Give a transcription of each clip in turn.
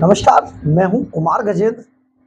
नमस्कार, मैं हूं कुमार गजेंद्र।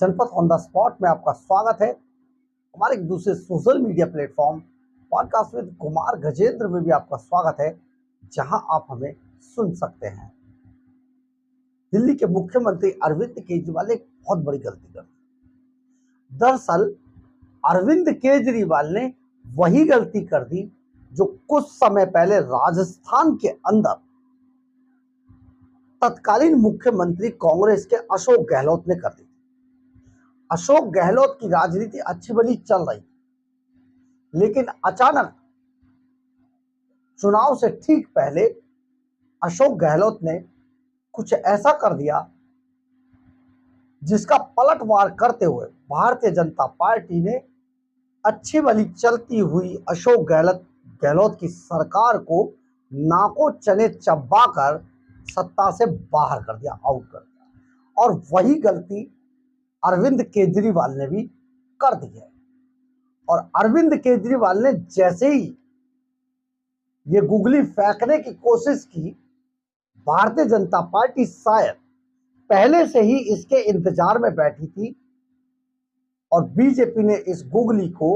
जनपद ऑन द स्पॉट में आपका स्वागत है। हमारे एक दूसरे social media platform podcast with Kumar Gajendra में भी आपका स्वागत है, जहां आप हमें सुन सकते हैं। दिल्ली के मुख्यमंत्री अरविंद केजरीवाल ने एक बहुत बड़ी गलती कर दी। दरअसल अरविंद केजरीवाल ने वही गलती कर दी जो कुछ समय पहले राजस्थान के अंदर तत्कालीन मुख्यमंत्री कांग्रेस के अशोक गहलोत ने कर दी। अशोक गहलोत की राजनीति अच्छी भली चल रही, लेकिन अचानक चुनाव से ठीक पहले अशोक गहलोत ने कुछ ऐसा कर दिया जिसका पलटवार करते हुए भारतीय जनता पार्टी ने अच्छी भली चलती हुई अशोक गहलोत की सरकार को नाको चने चबाकर सत्ता से बाहर कर दिया, आउट कर दिया। और वही गलती अरविंद केजरीवाल ने भी कर दी है। और अरविंद केजरीवाल ने जैसे ही ये गुगली फेंकने की कोशिश की, भारतीय जनता पार्टी शायद पहले से ही इसके इंतजार में बैठी थी और बीजेपी ने इस गुगली को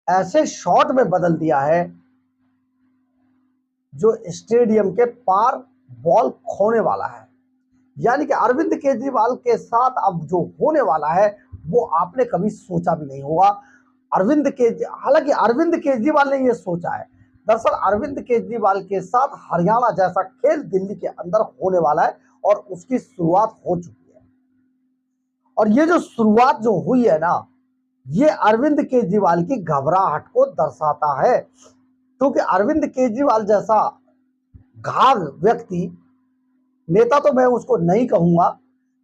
ऐसे शॉट में बदल दिया है जो स्टेडियम के पार बॉल खोने वाला है। यानी कि अरविंद केजरीवाल के साथ अब जो होने वाला है वो आपने कभी सोचा भी नहीं होगा। हालांकि अरविंद केजरीवाल ने ये सोचा है। दरअसल अरविंद केजरीवाल के साथ हरियाणा जैसा खेल दिल्ली के अंदर होने वाला है और उसकी शुरुआत हो चुकी है। और ये जो शुरुआत जो हुई है ना, ये अरविंद केजरीवाल की घबराहट को दर्शाता है, क्योंकि अरविंद केजरीवाल जैसा घाघ व्यक्ति, नेता तो मैं उसको नहीं कहूंगा,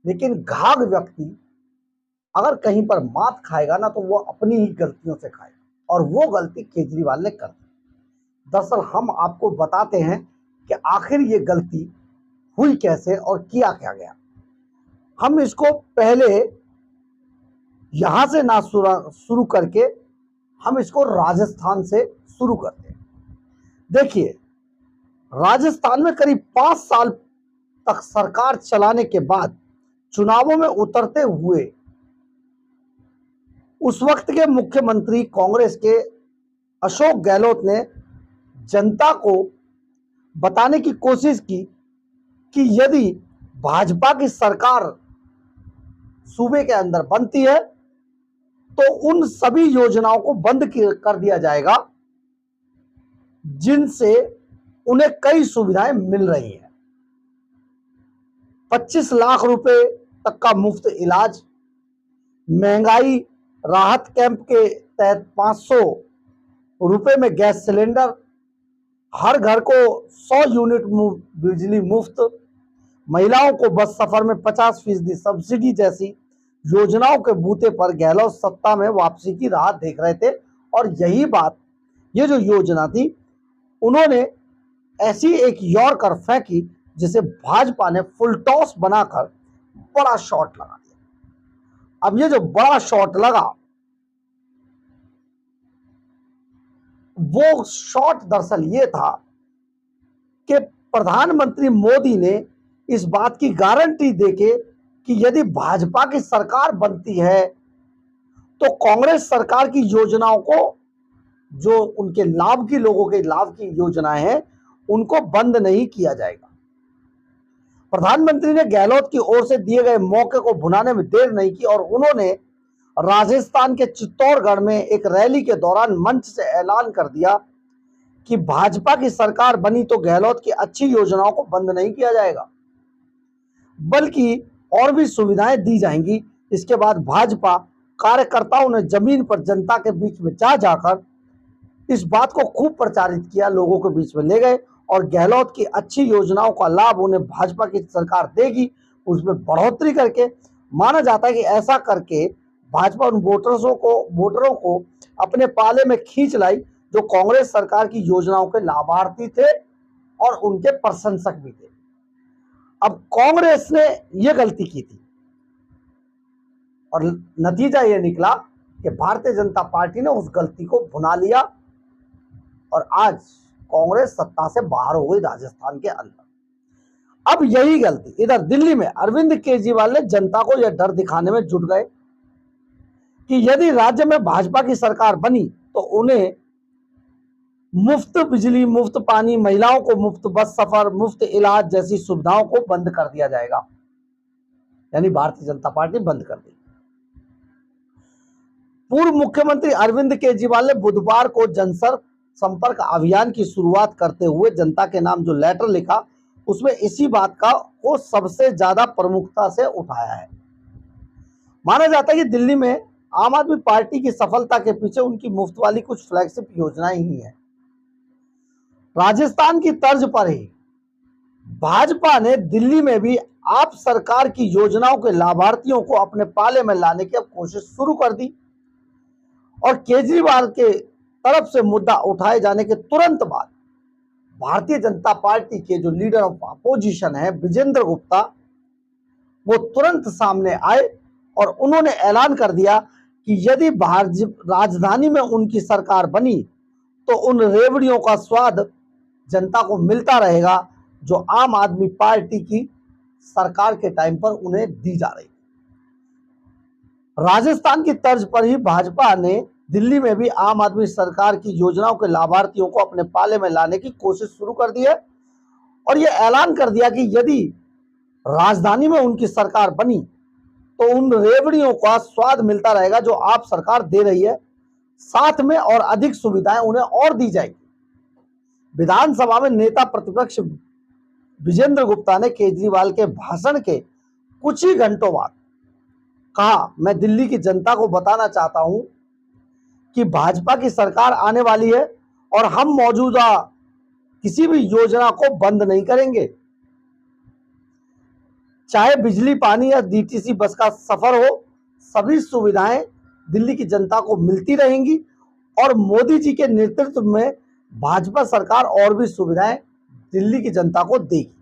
लेकिन घाघ व्यक्ति अगर कहीं पर मात खाएगा ना तो वो अपनी ही गलतियों से खाएगा, और वो गलती केजरीवाल ने कर दी। दरअसल हम आपको बताते हैं कि आखिर ये गलती हुई कैसे और किया क्या गया। हम इसको पहले यहां से ना शुरू करके हम इसको राजस्थान से शुरू करते हैं। देखिए, राजस्थान में करीब 5 साल तक सरकार चलाने के बाद चुनावों में उतरते हुए उस वक्त के मुख्यमंत्री कांग्रेस के अशोक गहलोत ने जनता को बताने की कोशिश की कि यदि भाजपा की सरकार सूबे के अंदर बनती है तो उन सभी योजनाओं को बंद कर दिया जाएगा जिनसे उन्हें कई सुविधाएं मिल रही हैं। 25 लाख रुपए तक का मुफ्त इलाज, महंगाई राहत कैंप के तहत 500 रुपए में गैस सिलेंडर, हर घर को 100 यूनिट बिजली मुफ्त, महिलाओं को बस सफर में 50% सब्सिडी जैसी योजनाओं के बूते पर गहलोत सत्ता में वापसी की राह देख रहे थे। और यही बात, ये जो योजना थी, उन्होंने ऐसी एक यॉर्कर फेंकी जिसे भाजपा ने फुल टॉस बनाकर बड़ा शॉट लगा दिया। अब ये जो बड़ा शॉट लगा, वो शॉट दरअसल ये था कि प्रधानमंत्री मोदी ने इस बात की गारंटी देके कि यदि भाजपा की सरकार बनती है तो कांग्रेस सरकार की योजनाओं को, जो उनके लाभ की, लोगों के लाभ की योजनाएं हैं, उनको बंद नहीं किया जाएगा। प्रधानमंत्री ने गहलोत की ओर से दिए गए मौके को भुनाने में देर नहीं की और उन्होंने राजस्थान के चित्तौड़गढ़ में एक रैली के दौरान मंच से ऐलान कर दिया कि भाजपा की सरकार बनी तो गहलोत की अच्छी योजनाओं को बंद नहीं किया जाएगा, बल्कि और भी सुविधाएं दी जाएंगी। इसके बाद भाजपा कार्यकर्ताओं ने जमीन पर जनता के बीच में जाकर इस बात को खूब प्रचारित किया, लोगों के बीच में ले गए और गहलोत की अच्छी योजनाओं का लाभ उन्हें भाजपा की सरकार देगी, उसमें बढ़ोतरी करके, माना जाता है कि ऐसा करके भाजपा उन वोटरों को अपने पाले में खींच लाई जो कांग्रेस सरकार की योजनाओं के लाभार्थी थे और उनके प्रशंसक भी थे। अब कांग्रेस ने यह गलती की थी और नतीजा यह निकला कि भारतीय जनता पार्टी ने उस गलती को भुना लिया और आज कांग्रेस सत्ता से बाहर हो गई राजस्थान के अंदर। अब यही गलती इधर दिल्ली में अरविंद केजरीवाल ने जनता को यह डर दिखाने में जुट गए कि यदि राज्य में भाजपा की सरकार बनी तो उन्हें मुफ्त बिजली, मुफ्त पानी, महिलाओं को मुफ्त बस सफर, मुफ्त इलाज जैसी सुविधाओं को बंद कर दिया जाएगा। यानी भारतीय जनता पार्टी बंद कर दी। पूर्व मुख्यमंत्री अरविंद केजरीवाल ने बुधवार को जनसंपर्क अभियान की शुरुआत करते हुए जनता के नाम जो लेटर लिखा उसमें इसी बात को सबसे ज्यादा प्रमुखता से उठाया है। माना जाता है कि दिल्ली में आम आदमी पार्टी की सफलता के पीछे उनकी मुफ्त वाली कुछ फ्लैगशिप योजनाएं ही हैं। राजस्थान की तर्ज पर ही भाजपा ने दिल्ली में भी आप सरकार की योजनाओं के लाभार्थियों को अपने पाले में लाने की अब कोशिश शुरू कर दी और केजरीवाल के तरफ से मुद्दा उठाए जाने के तुरंत बाद भारतीय जनता पार्टी के जो लीडर ऑफ अपोजिशन है विजेंद्र गुप्ता, वो तुरंत सामने आए और उन्होंने ऐलान कर दिया कि यदि राजधानी में उनकी सरकार बनी तो उन रेवड़ियों का स्वाद जनता को मिलता रहेगा जो आम आदमी पार्टी की सरकार के टाइम पर उन्हें दी जा रही। राजस्थान की तर्ज पर ही भाजपा ने दिल्ली में भी आम आदमी सरकार की योजनाओं के लाभार्थियों को अपने पाले में लाने की कोशिश शुरू कर दी है और यह ऐलान कर दिया कि यदि राजधानी में उनकी सरकार बनी तो उन रेवड़ियों का स्वाद मिलता रहेगा जो आप सरकार दे रही है, साथ में और अधिक सुविधाएं उन्हें और दी जाएगी। विधानसभा में नेता प्रतिपक्ष विजेंद्र गुप्ता ने केजरीवाल के भाषण के कुछ ही घंटों बाद कहा, मैं दिल्ली की जनता को बताना चाहता हूं कि भाजपा की सरकार आने वाली है और हम मौजूदा किसी भी योजना को बंद नहीं करेंगे। चाहे बिजली, पानी या डीटीसी बस का सफर हो, सभी सुविधाएं दिल्ली की जनता को मिलती रहेंगी और मोदी जी के नेतृत्व में भाजपा सरकार और भी सुविधाएं दिल्ली की जनता को देगी।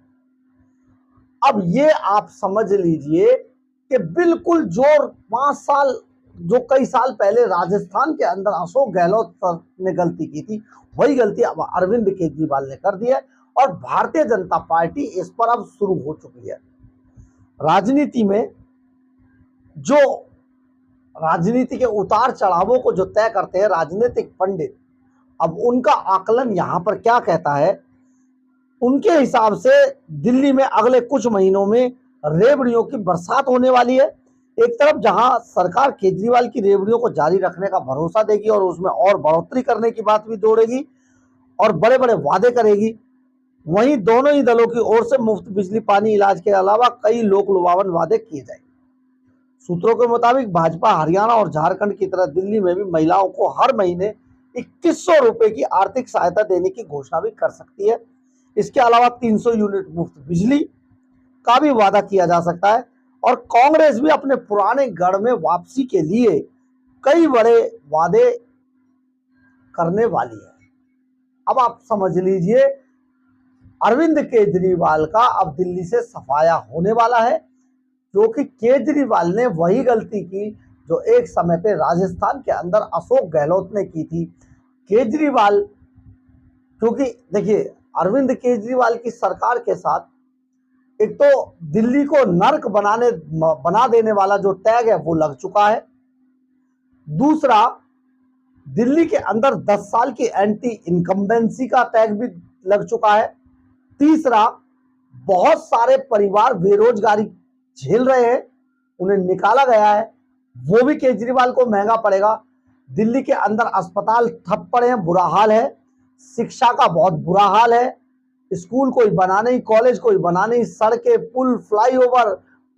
अब ये आप समझ लीजिए कि बिल्कुल जो 5 साल जो कई साल पहले राजस्थान के अंदर अशोक गहलोत ने गलती की थी, वही गलती अब अरविंद केजरीवाल ने कर दी है और भारतीय जनता पार्टी इस पर अब शुरू हो चुकी है। राजनीति में जो राजनीति के उतार चढ़ावों को जो तय करते हैं राजनीतिक पंडित, अब उनका आकलन यहां पर क्या कहता है, उनके हिसाब से दिल्ली में अगले कुछ महीनों में रेवड़ियों की बरसात होने वाली है। एक तरफ जहां सरकार केजरीवाल की रेवड़ियों को जारी रखने का भरोसा देगी और उसमें और बढ़ोतरी करने की बात भी दौड़ेगी और बड़े बड़े वादे करेगी, वहीं दोनों ही दलों की ओर से मुफ्त बिजली, पानी, इलाज के अलावा कई लोक लुभावन वादे किए जाएंगे। सूत्रों के मुताबिक भाजपा हरियाणा और झारखंड की तरह दिल्ली में भी महिलाओं को हर महीने 2100 रुपए की आर्थिक सहायता देने की घोषणा भी कर सकती है। इसके अलावा 300 यूनिट मुफ्त बिजली का भी वादा किया जा सकता है और कांग्रेस भी अपने पुराने गढ़ में वापसी के लिए कई बड़े वादे करने वाली है। अब आप समझ लीजिए अरविंद केजरीवाल का अब दिल्ली से सफाया होने वाला है, क्योंकि केजरीवाल ने वही गलती की जो एक समय पे राजस्थान के अंदर अशोक गहलोत ने की थी। केजरीवाल, क्योंकि देखिए अरविंद केजरीवाल की सरकार के साथ एक तो दिल्ली को नर्क बना देने वाला जो टैग है वो लग चुका है, दूसरा दिल्ली के अंदर 10 साल की एंटी इनकम्बेंसी का टैग भी लग चुका है, तीसरा बहुत सारे परिवार बेरोजगारी झेल रहे हैं, उन्हें निकाला गया है, वो भी केजरीवाल को महंगा पड़ेगा। दिल्ली के अंदर अस्पताल ठप पड़े हैं, बुरा हाल है, शिक्षा का बहुत बुरा हाल है, स्कूल कोई बना नहीं, कॉलेज कोई बना नहीं, सड़कें, पुल, फ्लाईओवर,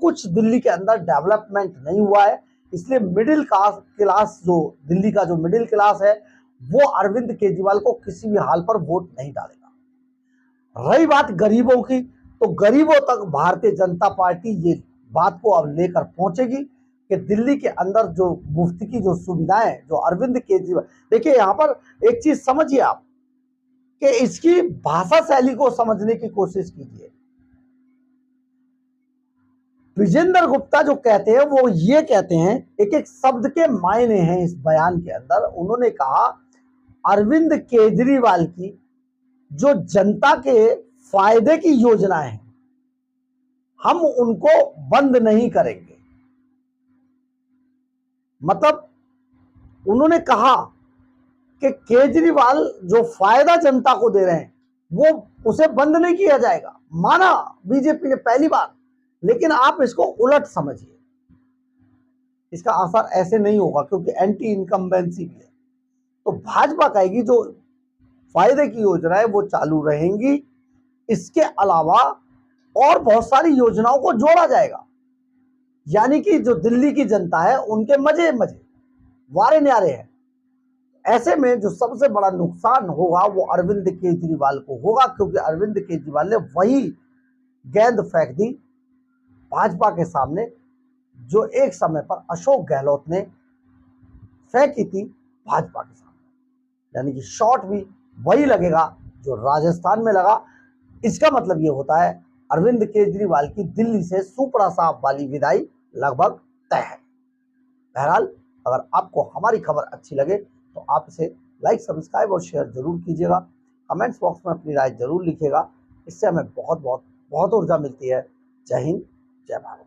कुछ दिल्ली के अंदर डेवलपमेंट नहीं हुआ है। इसलिए मिडिल क्लास जो दिल्ली का जो मिडिल क्लास है वो अरविंद केजरीवाल को किसी भी हाल पर वोट नहीं डालेगा। रही बात गरीबों की, तो गरीबों तक भारतीय जनता पार्टी ये बात को अब लेकर पहुंचेगी कि दिल्ली के अंदर जो मुफ्त की जो सुविधाएं जो अरविंद केजरीवाल, देखिए यहां पर एक चीज समझिए आप कि इसकी भाषा शैली को समझने की कोशिश कीजिए। विजेंद्र गुप्ता जो कहते हैं वो ये कहते हैं, एक एक शब्द के मायने हैं इस बयान के अंदर। उन्होंने कहा अरविंद केजरीवाल की जो जनता के फायदे की योजनाएं हैं हम उनको बंद नहीं करेंगे। मतलब उन्होंने कहा कि केजरीवाल जो फायदा जनता को दे रहे हैं वो उसे बंद नहीं किया जाएगा। माना बीजेपी ने पहली बार, लेकिन आप इसको उलट समझिए, इसका असर ऐसे नहीं होगा क्योंकि एंटी इनकम्बेंसी भी है। तो भाजपा कहेगी जो फायदे की योजना है वो चालू रहेंगी, इसके अलावा और बहुत सारी योजनाओं को जोड़ा जाएगा। यानी कि जो दिल्ली की जनता है उनके मजे मजे वारे न्यारे हैं। ऐसे में जो सबसे बड़ा नुकसान होगा वो अरविंद केजरीवाल को होगा, क्योंकि अरविंद केजरीवाल ने वही गेंद फेंक दी भाजपा के सामने जो एक समय पर अशोक गहलोत ने फेंकी थी भाजपा के सामने। यानी कि शॉट भी वही लगेगा जो राजस्थान में लगा। इसका मतलब ये होता है अरविंद केजरीवाल की दिल्ली से सुपड़ा साहब वाली विदाई लगभग तय है। बहरहाल अगर आपको हमारी खबर अच्छी लगे तो आप इसे लाइक, सब्सक्राइब और शेयर जरूर कीजिएगा। कमेंट्स बॉक्स में अपनी राय जरूर लिखिएगा, इससे हमें बहुत बहुत बहुत ऊर्जा मिलती है। जय हिंद, जय भारत।